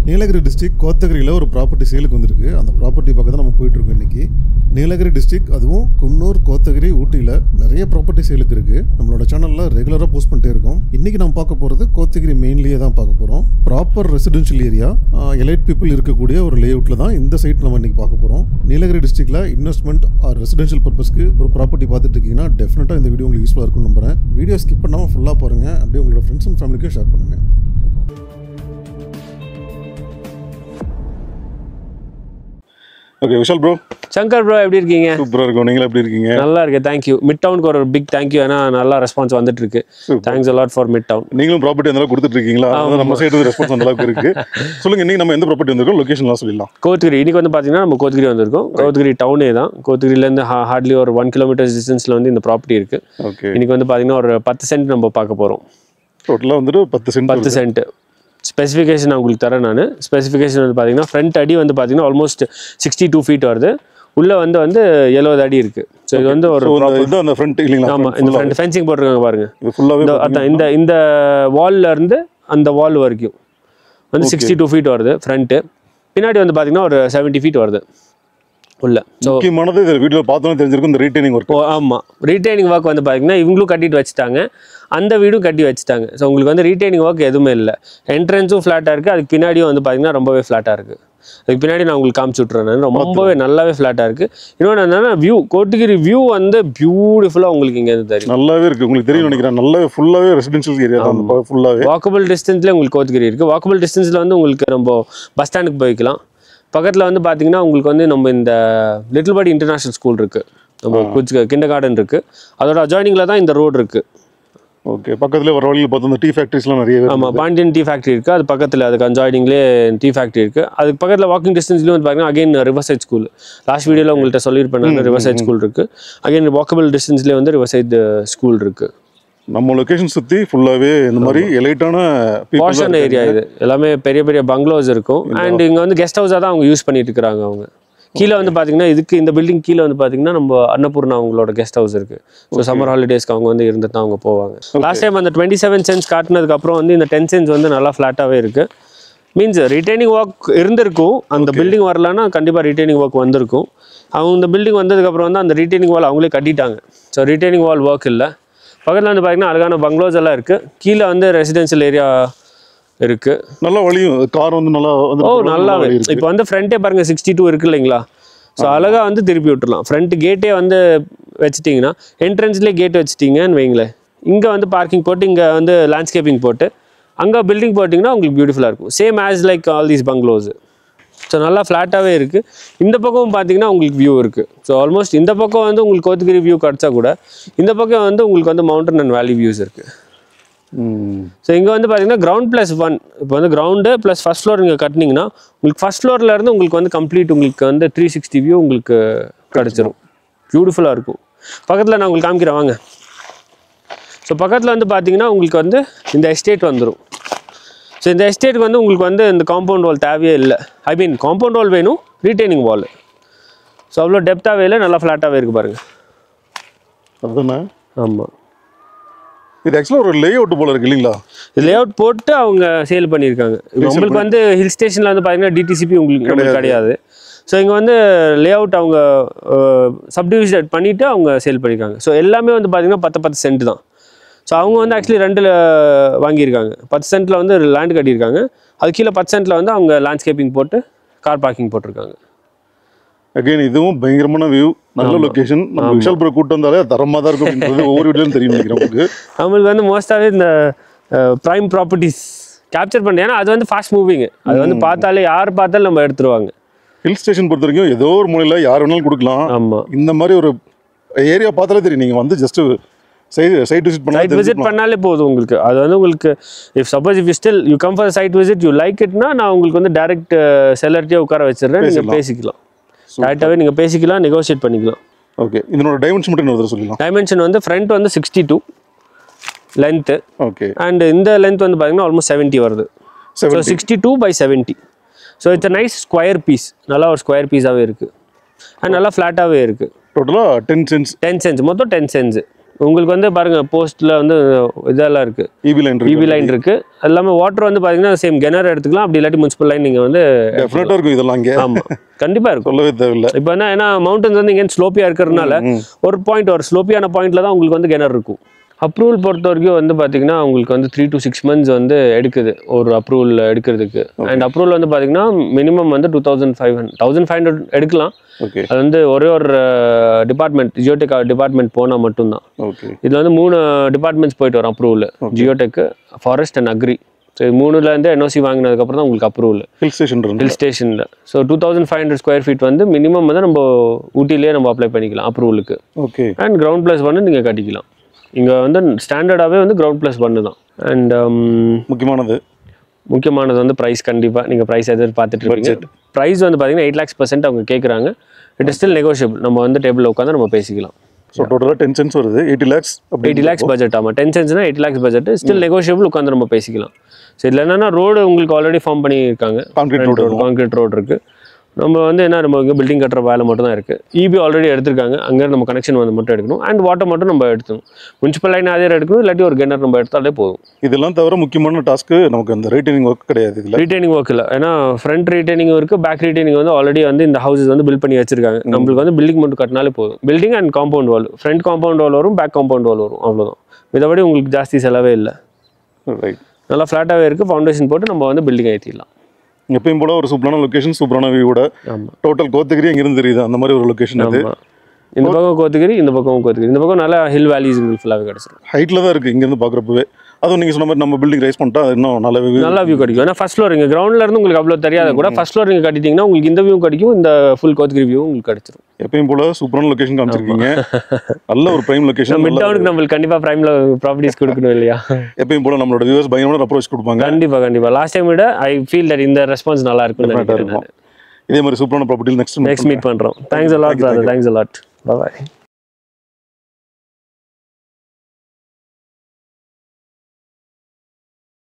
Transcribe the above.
Nilgiri district கோத்தகிரியில் ஒரு property சேலுக்கு வந்திருக்கு. அந்த ப்ராப்பர்ட்டி பக்கம் தான் நம்ம போயிட்டுருக்கோம் இன்றைக்கி. நீலகிரி டிஸ்ட்ரிக்ட், அதுவும் குன்னூர், கோத்தகிரி, ஊட்டியில் நிறைய ப்ராப்பர்ட்டி சேலுக்கு இருக்குது. நம்மளோட சேனலில் ரெகுலராக போஸ்ட் பண்ணிட்டே இருக்கோம். இன்றைக்கி நம்ம பார்க்க போகிறது கோத்தகிரி மெயின்லேயே தான் பார்க்க போகிறோம். Proper residential area, elite people இருக்கக்கூடிய ஒரு லேஅவுட்டில் தான் இந்த சைட் நம்ம இன்றைக்கி பார்க்க போகிறோம். நீலகிரி டிஸ்ட்ரிக்டில் இன்வெஸ்ட்மெண்ட் ஆர் ரெசிடென்ஷியல் பர்பஸ்க்கு ஒரு ப்ராப்பர்ட்டி பார்த்துட்டு இருக்கீங்கன்னா டெஃபினட்டாக இந்த வீடியோ உங்களுக்கு யூஸ்ஃபுல்லாக இருக்கும்னு நம்புகிறேன். வீடியோ ஸ்கிப் பண்ணாமல் ஃபுல்லாக பாருங்கள். அப்படியே உங்களோட ஃப்ரெண்ட்ஸ் அண்ட் ஃபேமிலிக்கும் ஷேர் பண்ணுங்கள். Okay Vishal bro. Shankar bro எப்படி இருக்கீங்க? சூப்பராக இருக்கும். நீங்களும் எப்படி இருக்கீங்க? நல்லா இருக்கேன், தேங்க்யூ. மிட் டவுனுக்கு ஒரு பிக் தேங்க்யூ. ஏன்னா நல்லா ரெஸ்பான்ஸ் வந்துட்டு இருக்கு. Thanks a lot for Midtown. நீங்களும் ப்ராப்பர்ட்டி அந்த அளவுக்கு கொடுத்துட்டு இருக்கீங்களா? நம்ம சைடு ரெஸ்பான்ஸ் அந்த அளவுக்கு இருக்கு. சொல்லுங்க, இன்னைக்கு நம்ம எந்த ப்ராப்பர்ட்டி வந்திருக்கோம், லொகேஷன்லாம் சொல்லிடலாம். கோத்தகிரி. இன்னைக்கு வந்து பார்த்தீங்கன்னா நம்ம கோத்தகிரி வந்திருக்கோம். கோத்தகிரி டவுனே தான். கோத்தகிரிலேருந்து ஹார்ட்லி ஒரு 1 கிலோமீட்டர் டிஸ்டன்ஸில் வந்து இந்த ப்ராப்பர்ட்டி இருக்கு. ஓகே. இன்னைக்கு வந்து பார்த்தீங்கன்னா ஒரு 10 சென்ட் நம்ம பார்க்க போகிறோம். டோட்டலாக வந்துட்டு 10 சென்ட். ஸ்பெசிஃபிகேஷன் நான் உங்களுக்கு தரேன். நான் ஸ்பெசிஃபிகேஷன் வந்து பார்த்தீங்கன்னா ஃப்ரண்ட் அடி வந்து பார்த்தீங்கன்னா ஆல்மோஸ்ட் 62 ஃபீட் வருது. உள்ளே வந்து 70 அடி இருக்குது. ஸோ இது வந்து ஒரு அந்த ஃப்ரண்ட் இல்லைங்களா? ஆமாம், இந்த ஃப்ரண்ட் ஃபென்சிங் போட்டிருக்காங்க பாருங்க. ஃபுல்லாகவே அதான் இந்த வால்ல இருந்து அந்த வால் வரைக்கும் வந்து 62 ஃபீட் வருது ஃப்ரண்ட்டு. பின்னாடி வந்து பார்த்தீங்கன்னா ஒரு 70 ஃபீட் வருது உள்ள. முக்கியமானது வீடியோ பார்த்தோன்னே தெரிஞ்சிருக்கும் இந்த ரீட்டைனிங் ஒர்க். ஆமாம், ரீட்டைனிங் ஒர்க் வந்து பார்த்தீங்கன்னா இவங்களும் கட்டிட்டு வச்சுட்டாங்க, அந்த வீடும் கட்டி வச்சுட்டாங்க. ஸோ உங்களுக்கு வந்து ரீட்டைனிங் ஒர்க் எதுவுமே இல்லை. என்ட்ரன்ஸும் ஃப்ளாட்டாக இருக்குது, அதுக்கு பின்னாடியும் வந்து பார்த்தீங்கன்னா ரொம்பவே ஃப்ளாட்டாக இருக்குது. அதுக்கு பின்னாடி நான் உங்களுக்கு காமிச்சு விட்றேன். ரொம்பவே நல்லாவே ஃப்ளாட்டாக இருக்குது. இன்னொன்று என்னன்னா வியூ, கோத்தகிரி வியூ வந்து பியூட்டிஃபுல்லாக உங்களுக்கு இங்கே இருந்து தெரியும். நல்லாவே இருக்குது, உங்களுக்கு தெரியும் நினைக்கிறேன். நல்லாவே ஃபுல்லாகவே ரெசிடென்ஷியல் ஏரியா தான். ஃபுல்லாகவே வாக்கபிள் டிஸ்டன்ஸ்லேயே உங்களுக்கு கோத்தகிரி இருக்குது. வாக்கபிள் டிஸ்டன்ஸில் வந்து உங்களுக்கு நம்ம பஸ் ஸ்டாண்டுக்கு போய்க்கலாம். பக்கத்தில் வந்து பார்த்தீங்கன்னா உங்களுக்கு வந்து நம்ம இந்த லிட்டில் படி இன்டர்நேஷ்னல் ஸ்கூல் இருக்குது, நம்ம கிண்டர் கார்டன் இருக்குது. அதோட அட்ஜாயினிங்கில் தான் இந்த ரோடு இருக்குது. ஓகே. பக்கத்தில் ஒரு வழியில் பார்த்தா டீ ஃபேக்ட்ரிஸ்லாம் நிறைய. ஆமாம், பாண்டியன் டீ ஃபேக்ட்ரி இருக்குது. அது பக்கத்தில், அதுக்கு அட்ஜாயினிங்லேயே டீ ஃபேக்ட்ரி இருக்குது. அதுக்கு பக்கத்தில் வாக்கிங் டிஸ்டன்ஸ்லேயும் வந்து பார்த்தீங்கன்னா again river side school. Last வீடியோவில் உங்கள்கிட்ட சொல்லியிருப்பேன், ரிவர் சைட் ஸ்கூல் இருக்குது. அகைன் வாக்கபிள் டிஸ்டன்ஸ்லேயே வந்து ரிவர் சைட் ஸ்கூல் இருக்குது. நம்ம லொகேஷன் சுற்றி ஃபுல்லாகவே இந்த மாதிரி எலைட்டான பாஷன் ஏரியா. இது எல்லாமே பெரிய பெரிய பங்களோஸ் இருக்கும். அண்ட் இங்கே வந்து கெஸ்ட் ஹவுஸாக தான் அவங்க யூஸ் பண்ணிட்டு இருக்கிறாங்க. அவங்க கீழே வந்து பார்த்தீங்கன்னா இதுக்கு இந்த பில்டிங் கீழே வந்து பார்த்தீங்கன்னா நம்ம அன்னபூர்ணா அவங்களோட கெஸ்ட் ஹவுஸ் இருக்குது. ஸோ சம்மர் ஹாலிடேஸ்க்கு அவங்க வந்து இருந்துட்டு தான் அவங்க போவாங்க. லாஸ்ட் டைம் அந்த 27 சென்ட்ஸ் காட்டினதுக்கப்புறம் வந்து இந்த 10 சென்ட்ஸ் வந்து நல்லா ஃப்ளாட்டாகவே இருக்குது. மீன்ஸ் ரிட்டைனிங் ஒர்க் இருந்திருக்கும். அந்த பில்டிங் வரலன்னா கண்டிப்பாக ரிட்டைனிங் ஒர்க் வந்திருக்கும். அவங்க இந்த பில்டிங் வந்ததுக்கப்புறம் வந்து அந்த ரிட்டைனிங் வால் அவங்களே கட்டிட்டாங்க. ஸோ ரிட்டைனிங் வால் ஒர்க் இல்லை. பக்கத்தில் வந்து பார்த்தீங்கன்னா அழகான பங்களோஸ் எல்லாம் இருக்குது. கீழே வந்து ரெசிடென்ஷியல் ஏரியா இருக்குது. நல்லா வழியும் கார் வந்து நல்லா நல்லாவே. இப்போ வந்து ஃப்ரண்ட்டே பாருங்கள் 62 இருக்குது இல்லைங்களா? ஸோ அழகாக வந்து திருப்பி விட்டுடலாம். ஃப்ரண்ட் கேட்டே வந்து வச்சுட்டிங்கன்னா, என்ட்ரன்ஸ்லேயே கேட் வச்சுட்டிங்கன்னு வைங்களேன். இங்கே வந்து பார்க்கிங் போட்டு, இங்கே வந்து லேண்ட்ஸ்கேப்பிங் போட்டு, அங்கே பில்டிங் போட்டிங்கன்னா உங்களுக்கு பியூட்டிஃபுல்லாக இருக்கும். Same as like all these பங்களோஸ். So நல்லா ஃப்ளாட்டாகவே இருக்குது. இந்த பக்கமும் பார்த்தீங்கன்னா உங்களுக்கு வியூ இருக்குது. ஸோ ஆல்மோஸ்ட் இந்த பக்கம் வந்து உங்களுக்கு கோத்தகிரி வியூ கிடச்சா கூட இந்த பக்கம் வந்து உங்களுக்கு வந்து மவுண்டன் அண்ட் வேலி வியூஸ் இருக்குது. ஸோ இங்கே வந்து பார்த்தீங்கன்னா கிரவுண்ட் +1. இப்போ வந்து கிரவுண்டு ப்ளஸ் ஃபஸ்ட் ஃப்ளோர் இங்கே கட்டினீங்கன்னா உங்களுக்கு ஃபஸ்ட் ஃப்ளோர்லேருந்து உங்களுக்கு வந்து கம்ப்ளீட் உங்களுக்கு வந்து 360 வியூ உங்களுக்கு கிடச்சிரும். பியூட்டிஃபுல்லாக இருக்கும். பக்கத்தில் நான் உங்களுக்கு காமிக்கிறேன் வாங்க. ஸோ பக்கத்தில் வந்து பார்த்தீங்கன்னா உங்களுக்கு வந்து இந்த எஸ்டேட் வந்துடும். ஸோ இந்த எஸ்டேட்டுக்கு வந்து உங்களுக்கு வந்து இந்த காம்பவுண்ட் வால் தேவையே இல்லை. ஐ மீன் காம்பவுண்ட் வால் வேணும், ரீட்டைனிங் வால். ஸோ அவ்வளோ டெப்த்தாகவே இல்லை, நல்லா ஃப்ளாட்டாகவே இருக்குது பாருங்கள். அதுதானே? ஆமாம். இது ஆக்சுவலாக ஒரு லே அவுட் போல இருக்கு இல்லைங்களா? இது லே அவுட் போட்டு அவங்க சேல் பண்ணியிருக்காங்க. உங்களுக்கு வந்து ஹில் ஸ்டேஷனில் வந்து பார்த்தீங்கன்னா டிடிசிபி உங்களுக்கு கிடையாது. ஸோ இங்கே வந்து லே அவுட் அவங்க சப்டிவிஷன் பண்ணிவிட்டு அவங்க சேல் பண்ணியிருக்காங்க. ஸோ எல்லாமே வந்து பார்த்தீங்கன்னா 10 சென்ட் தான். ஸோ அவங்க வந்து ஆக்சுவலி 2 வாங்கியிருக்காங்க. 10 சென்ட்டில் வந்து லேண்ட் கட்டியிருக்காங்க. அது கீழே 10 சென்ட்டில் வந்து அவங்க லேண்ட்ஸ்கேப்பிங் போட்டு கார் பார்க்கிங் போட்டிருக்காங்க. அகைன் இதுவும் பயங்கரமான வியூ, நல்ல லொகேஷன். நம்ம விஷால் ப்ரோ கூட்டு வந்தாலே தரமாக தான் இருக்கும். ஒவ்வொரு வீட்லையும் தெரியும் நினைக்கிறேன். நம்மளுக்கு வந்து மோஸ்ட்டாகவே இந்த ப்ரைம் ப்ராப்பர்ட்டிஸ் கேப்சர் பண்ணுறேன். ஏன்னா அது வந்து ஃபாஸ்ட் மூவிங். அது வந்து பார்த்தாலே யார் பார்த்தாலும் நம்ம எடுத்துருவாங்க. ஹில் ஸ்டேஷன் பொறுத்த வரைக்கும் ஏதோ ஒரு மூலையில் யார் வேணாலும் கொடுக்கலாம். ஆமாம். இந்த மாதிரி ஒரு ஏரியா பார்த்தாலே தெரியும். நீங்கள் வந்து ஜஸ்ட் சைட் விசிட் பண்ணாலே போதும் உங்களுக்கு. அது வந்து உங்களுக்கு suppose if you come for site visit, you like இட்னா நான் உங்களுக்கு வந்து டைரக்ட் செல்லர்ட்டே உட்கார வச்சிடுறேன். நீங்கள் பேசிக்கலாம், டேரெக்டாகவே நீங்கள் பேசிக்கலாம், நெகோஷியேட் பண்ணிக்கலாம். ஓகே. இதனோட டைமென்ஷன் மட்டும் என்ன சொல்லிடலாம்? டைமென்ஷன் வந்து ஃப்ரண்ட் வந்து 62 லென்த்து. ஓகே. அண்ட் இந்த லென்த் வந்து பார்த்தீங்கன்னா ஆல்மோஸ்ட் 70 வருது. So 62/70. So it's a nice square piece. நல்லா ஒரு ஸ்கொயர் பீஸாகவே இருக்குது. அண்ட் நல்லா ஃப்ளாட்டாகவே இருக்குது. டோட்டலாக 10 சென்ட்ஸ். 10 சென்ட்ஸ் மொத்தம் 10 சென்ட்ஸ். உங்களுக்கு வந்து பாருங்க போஸ்ட்ல வந்து இதெல்லாம் இருக்கு, இபி லைன் இருக்கு. எல்லாமே வாட்டர் வந்து பாத்தீங்கன்னா சேம் கிணறு எடுத்துக்கலாம், அப்படி இல்லாட்டி முனிசிபல் லைன் நீங்க வந்து டெஃபினட்டா இருக்கும் இதெல்லாம் இங்கே. ஆமா கண்டிப்பா இருக்கும், சொல்லவே தேவையில்லை. இப்போ என்ன ஏன்னா மவுண்டன்ஸ் வந்து இங்கே ஸ்லோப்பியா இருக்கிறதுனால ஒரு ஸ்லோப்பியான பாயிண்ட்ல தான் உங்களுக்கு வந்து கிணறு இருக்கும். அப்ரூவல் பொறுத்த வரைக்கும் வந்து பார்த்தீங்கன்னா உங்களுக்கு வந்து 3 to 6 months வந்து எடுக்குது ஒரு அப்ரூவல் எடுக்கிறதுக்கு. அண்ட் அப்ரூவல் வந்து பார்த்தீங்கன்னா மினிமம் வந்து 1500 எடுக்கலாம். அது வந்து ஒரே ஒரு டிபார்ட்மெண்ட் ஜியோடெக் டிபார்ட்மெண்ட் போனால் மட்டும்தான். இதில் வந்து 3 டிபார்ட்மெண்ட்ஸ் போயிட்டு வரும் approval, geotech, forest and agri. So 3லேருந்து என்ஓசி வாங்கினதுக்கப்புறம் தான் உங்களுக்கு அப்ரூவல் ஹில் ஸ்டேஷனில். ஸோ 2500 ஸ்கொயர் ஃபீட் வந்து மினிமம் வந்து நம்ம ஊட்டிலேயே நம்ம அப்ளை பண்ணிக்கலாம் அப்ரூவலுக்கு. அண்ட் கிரவுண்ட் ப்ளஸ் பண்ணி நீங்கள் கட்டிக்கலாம். இங்கே வந்து ஸ்டாண்டர்டாகவே வந்து கிரவுண்ட் ப்ளஸ் பண்ணு தான். அண்ட் முக்கியமானது வந்து ப்ரைஸ். கண்டிப்பாக நீங்கள் ப்ரைஸ் எதிர்பார்த்துட்டு இருக்கீங்க. ப்ரைஸ் வந்து பார்த்தீங்கன்னா 8 lakhs% அவங்க கேட்குறாங்க. It is still negotiable. நம்ம வந்து டேபிளில் உட்காந்து நம்ம பேசிக்கலாம். ஸோ டோட்டலாக 10 cents வருது, 80 lakhs பட்ஜெட். ஆமாம் 10 centsனா 80 lakhs பட்ஜெட், ஸ்டில் நெகோஷியபிள். உட்காந்து நம்ம பேசிக்கலாம். ஸோ இதில் என்னென்னா ரோடு உங்களுக்கு ஆல்ரெடி ஃபார்ம் பண்ணியிருக்காங்க, கான்கிரீட் ரோடு இருக்குது. நம்ம வந்து என்ன நம்ம இங்கே பில்டிங் கட்டுற வேலை மட்டும் தான் இருக்குது. இபி ஆல்ரெடி எடுத்திருக்காங்க, அங்கே நம்ம கனெக்ஷன் வந்து மட்டும் எடுக்கணும். அண்ட் வாட்டர் மட்டும் நம்ம எடுத்துக்கணும். முனிசிபல் லைன் அதே எடுக்கணும், இல்லாட்டி ஒரு கிணறு நம்ம எடுத்தாலே போதும். இதெல்லாம் தவிர முக்கியமான டாஸ்க்கு நமக்கு அந்த ரீட்டைனிங் ஒர்க் கிடையாது. இதில் ரீட்டைனிங் ஒர்க் இல்லை, ஏன்னா ஃப்ரண்ட் ரீட்டைனிங் இருக்குது, பேக் ரீட்டைனிங் வந்து ஆல்ரெடி வந்து இந்த ஹவுசஸ் வந்து பில்ட் பண்ணி வச்சிருக்காங்க. நம்மளுக்கு வந்து பில்டிங் மட்டும் கட்டினாலே போதும். Building and compound wall, front compound wall வரும், பேக் காம்பவுண்ட் வால் வரும், அவ்வளோதான். இதைபடி உங்களுக்கு ஜாஸ்தி செலவே இல்லை. நல்லா ஃப்ளாட்டாகவே இருக்குது. ஃபவுண்டேஷன் போட்டு நம்ம வந்து பில்டிங் ஏற்றிடலாம். எப்பயும் போல ஒரு சூப்பரான லொகேஷன், சூப்பரான வியூவோட. டோட்டல் கோத்தகிரி எங்கிருந்து தெரியுது அந்த மாதிரி ஒரு லொகேஷன் அது. இந்த பக்கம் கோத்தகிரி, இந்த பக்கம் கோத்தகிரி. இந்த பக்கம் நல்லா ஹில் வேலிஸ் ஃபுல்லாகவே கிடச்சிடும். ஹைட்டில் தான் இருக்குது இங்கேருந்து பார்க்குறப்பவே. அதுவும் நீங்கள் சொன்ன மாதிரி நம்ம பில்டிங் ரைஸ் பண்ணிட்டா இன்னும் நல்லா வியூ கிடைக்கும். ஏன்னா ஃபர்ஸ்ட் ஃப்ளோர் இங்கே கிரவுண்ட்ல இருந்து உங்களுக்கு அவ்வளோ தெரியாத கூட ஃபர்ஸ்ட் ஃப்ளோர் நீங்கள் கட்டிட்டீங்கன்னா உங்களுக்கு இந்த வியூ கிடைக்கும், இந்த ஃபுல் கோத்தகிரி வியூ உங்களுக்கு கிடைச்சிடும். எப்பயும் போல சூப்பரான லொகேஷன் காமிச்சிருக்கீங்க. நல்ல ஒரு பிரைம் லொகேஷன். மிட் டவுனுக்கு நம்மளுக்கு கண்டிப்பாக பிரைம்ல ப்ராப்பர்ட்டிஸ் கொடுக்கணும் இல்லையா? எப்பயும் போல நம்மளோட வியூவர்ஸ் பயங்கரமான அப்ரோச் கொடுப்பாங்க. கண்டிப்பாக லாஸ்ட் டைம் விட ஐ ஃபீல் தட் இந்த ரெஸ்பான்ஸ் நல்லா இருக்கும். இதே மாதிரி சூப்பரான ப்ராப்பர்ட்டியில் நெக்ஸ்ட் மீட் பண்ணுறோம். Thanks a lot. Bye bye.